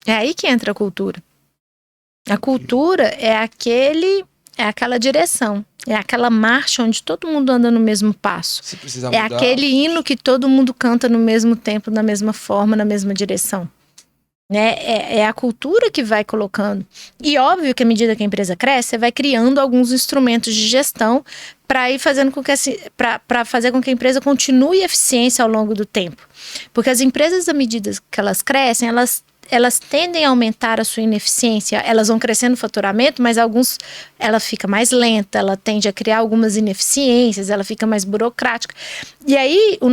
É aí que entra a cultura. A cultura é aquela direção, é aquela marcha onde todo mundo anda no mesmo passo. Se precisar É mudar, aquele hino que todo mundo canta no mesmo tempo, na mesma forma, na mesma direção. Né? É a cultura que vai colocando. E óbvio que à medida que a empresa cresce, você vai criando alguns instrumentos de gestão para ir fazendo com que para fazer com que a empresa continue eficiência ao longo do tempo. Porque as empresas, à medida que elas crescem, elas tendem a aumentar a sua ineficiência, elas vão crescendo o faturamento, mas ela fica mais lenta, ela tende a criar algumas ineficiências, ela fica mais burocrática. E aí, o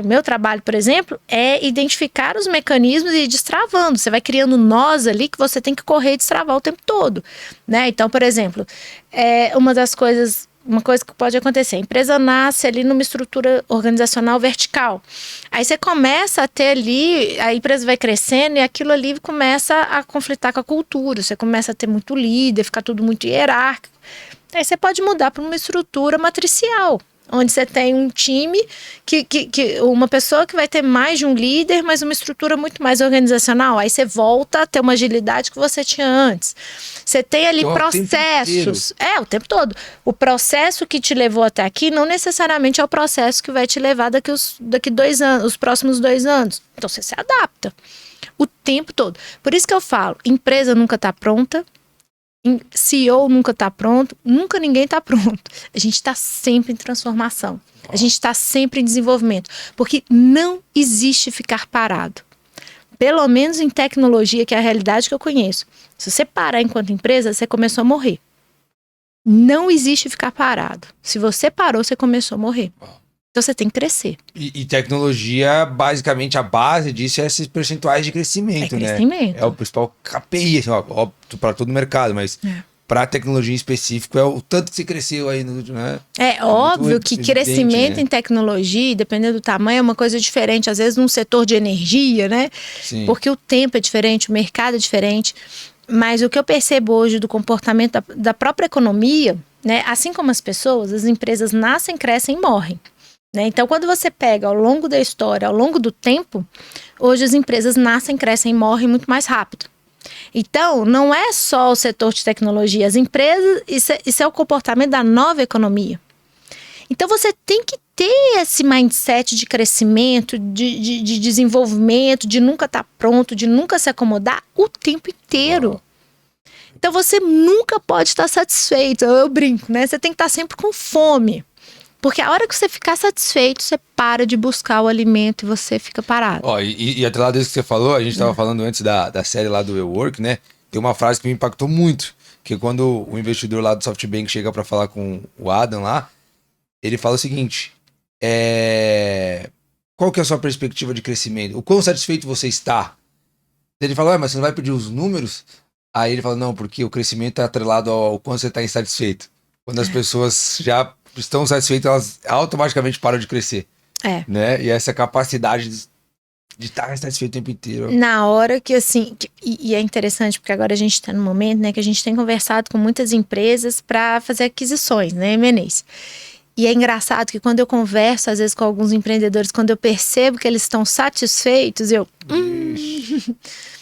meu trabalho, por exemplo, é identificar os mecanismos e ir destravando. Você vai criando nós ali que você tem que correr e destravar o tempo todo, né? Então, por exemplo, uma coisa que pode acontecer, a empresa nasce ali numa estrutura organizacional vertical. Aí você começa a ter ali, a empresa vai crescendo e aquilo ali começa a conflitar com a cultura. Você começa a ter muito líder, ficar tudo muito hierárquico. Aí você pode mudar para uma estrutura matricial, onde você tem um time, uma pessoa que vai ter mais de um líder, mas uma estrutura muito mais organizacional. Aí você volta a ter uma agilidade que você tinha antes. Você tem ali processos. O tempo todo. O processo que te levou até aqui não necessariamente é o processo que vai te levar daqui 2 anos, os próximos 2 anos. Então você se adapta o tempo todo. Por isso que eu falo, empresa nunca está pronta, CEO nunca está pronto, nunca ninguém está pronto. A gente está sempre em transformação. A gente está sempre em desenvolvimento. Porque não existe ficar parado. Pelo menos em tecnologia, que é a realidade que eu conheço. Se você parar enquanto empresa, você começou a morrer. Não existe ficar parado. Se você parou, você começou a morrer. Então você tem que crescer. E tecnologia, basicamente, a base disso é esses percentuais de crescimento, né? É o principal KPI, assim, para todo o mercado, mas para a tecnologia em específico é o tanto que você cresceu aí, né? É óbvio que crescimento, né, em tecnologia, dependendo do tamanho, é uma coisa diferente. Às vezes num setor de energia, né? Sim. Porque o tempo é diferente, o mercado é diferente. Mas o que eu percebo hoje do comportamento da própria economia, né? Assim como as pessoas, as empresas nascem, crescem e morrem. Né? Então, quando você pega ao longo da história, ao longo do tempo, hoje as empresas nascem, crescem e morrem muito mais rápido. Então, não é só o setor de tecnologia, as empresas, isso é o comportamento da nova economia. Então, você tem que ter esse mindset de crescimento, de desenvolvimento, de nunca estar pronto, de nunca se acomodar o tempo inteiro. Então, você nunca pode estar satisfeito, eu brinco, né? Você tem que estar sempre com fome. Porque a hora que você ficar satisfeito, você para de buscar o alimento e você fica parado. E até lá desde que você falou, a gente estava falando antes da série lá do WeWork, né? Tem uma frase que me impactou muito, que quando o investidor lá do SoftBank chega para falar com o Adam lá, ele fala o seguinte, qual que é a sua perspectiva de crescimento? O quão satisfeito você está? Ele fala, mas você não vai pedir os números? Aí ele fala, não, porque o crescimento é atrelado ao quanto você está insatisfeito. Quando as pessoas já estão satisfeitas, elas automaticamente param de crescer. Né? E essa capacidade de estar satisfeito o tempo inteiro. Na hora que, assim, e é interessante, porque agora a gente está num momento, né, que a gente tem conversado com muitas empresas para fazer aquisições, né, M&As. E é engraçado que quando eu converso, às vezes, com alguns empreendedores, quando eu percebo que eles estão satisfeitos, eu...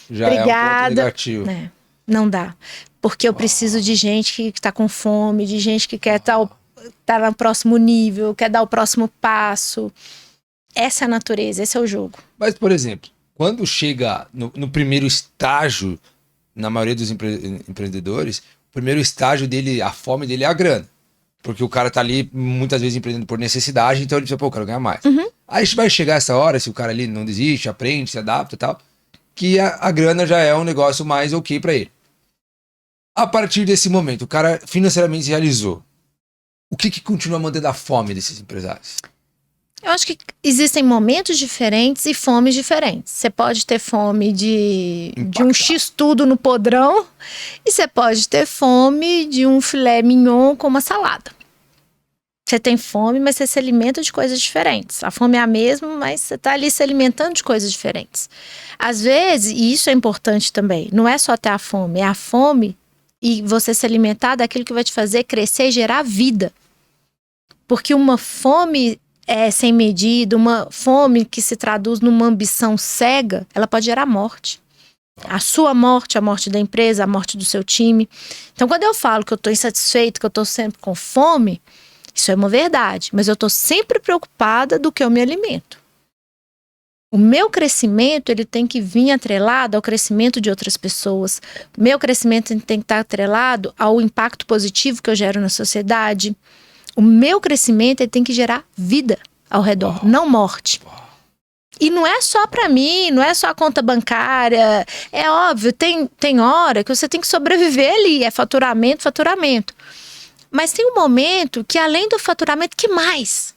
já obrigada. É um ponto negativo. Não dá. Porque eu preciso de gente que está com fome, de gente que quer estar no próximo nível, quer dar o próximo passo. Essa é a natureza, esse é o jogo. Mas, por exemplo, quando chega no primeiro estágio, na maioria dos empreendedores, o primeiro estágio dele, a fome dele é a grana. Porque o cara tá ali, muitas vezes, empreendendo por necessidade, então ele pensa, pô, eu quero ganhar mais. Aí vai chegar essa hora, se o cara ali não desiste, aprende, se adapta e tal, que a grana já é um negócio mais ok pra ele. A partir desse momento, o cara financeiramente se realizou. O que continua mantendo a fome desses empresários? Eu acho que existem momentos diferentes e fomes diferentes. Você pode ter fome de um X-tudo no podrão e você pode ter fome de um filé mignon com uma salada. Você tem fome, mas você se alimenta de coisas diferentes. A fome é a mesma, mas você está ali se alimentando de coisas diferentes. Às vezes, e isso é importante também, não é só ter a fome, é a fome e você se alimentar daquilo que vai te fazer crescer e gerar vida. Porque uma fome sem medida, uma fome que se traduz numa ambição cega, ela pode gerar morte. A sua morte, a morte da empresa, a morte do seu time. Então, quando eu falo que eu estou insatisfeito, que eu estou sempre com fome, isso é uma verdade. Mas eu estou sempre preocupada do que eu me alimento. O meu crescimento, ele tem que vir atrelado ao crescimento de outras pessoas. O meu crescimento tem que estar atrelado ao impacto positivo que eu gero na sociedade. O meu crescimento, ele tem que gerar vida ao redor, não morte. E não é só para mim, não é só a conta bancária. É óbvio, tem hora que você tem que sobreviver ali, é faturamento. Mas tem um momento que além do faturamento, que mais?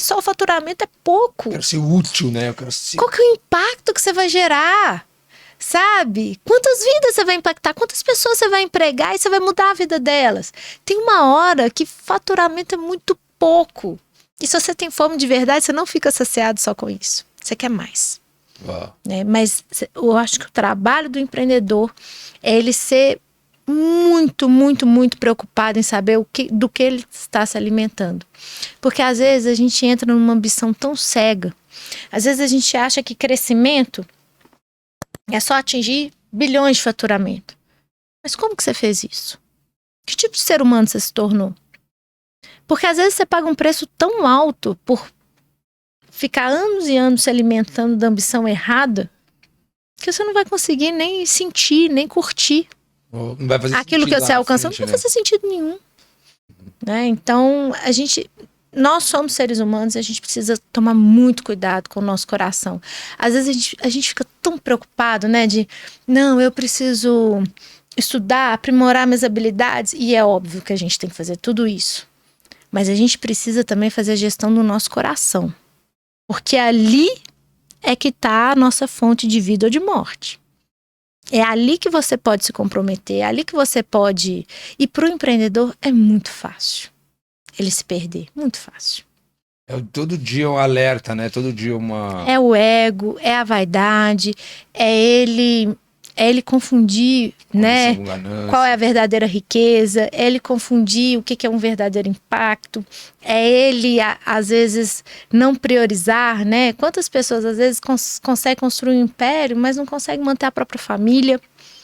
Só o faturamento é pouco. Eu quero ser útil, né? Eu quero ser... Qual que é o impacto que você vai gerar? Sabe? Quantas vidas você vai impactar? Quantas pessoas você vai empregar e você vai mudar a vida delas? Tem uma hora que faturamento é muito pouco. E se você tem fome de verdade, você não fica saciado só com isso. Você quer mais. Né? Mas eu acho que o trabalho do empreendedor é ele ser muito, muito, muito preocupado em saber do que ele está se alimentando. Porque às vezes a gente entra numa ambição tão cega. Às vezes a gente acha que crescimento é só atingir bilhões de faturamento. Mas como que você fez isso? Que tipo de ser humano você se tornou? Porque às vezes você paga um preço tão alto por ficar anos e anos se alimentando da ambição errada que você não vai conseguir nem sentir, nem curtir. Não vai fazer aquilo que você alcançou, não vai fazer sentido nenhum. Né? Então, nós somos seres humanos e a gente precisa tomar muito cuidado com o nosso coração. Às vezes a gente fica tão preocupado, né? Não, eu preciso estudar, aprimorar minhas habilidades. E é óbvio que a gente tem que fazer tudo isso. Mas a gente precisa também fazer a gestão do nosso coração. Porque ali é que está a nossa fonte de vida ou de morte. É ali que você pode se comprometer, é ali que você pode... E para o empreendedor é muito fácil ele se perder, muito fácil. É todo dia um alerta, né? Todo dia uma... É o ego, é a vaidade, é ele confundir, né? Qual é a verdadeira riqueza, é ele confundir o que é um verdadeiro impacto, é ele, às vezes, não priorizar, né? Quantas pessoas, às vezes, conseguem construir um império, mas não conseguem manter a própria família?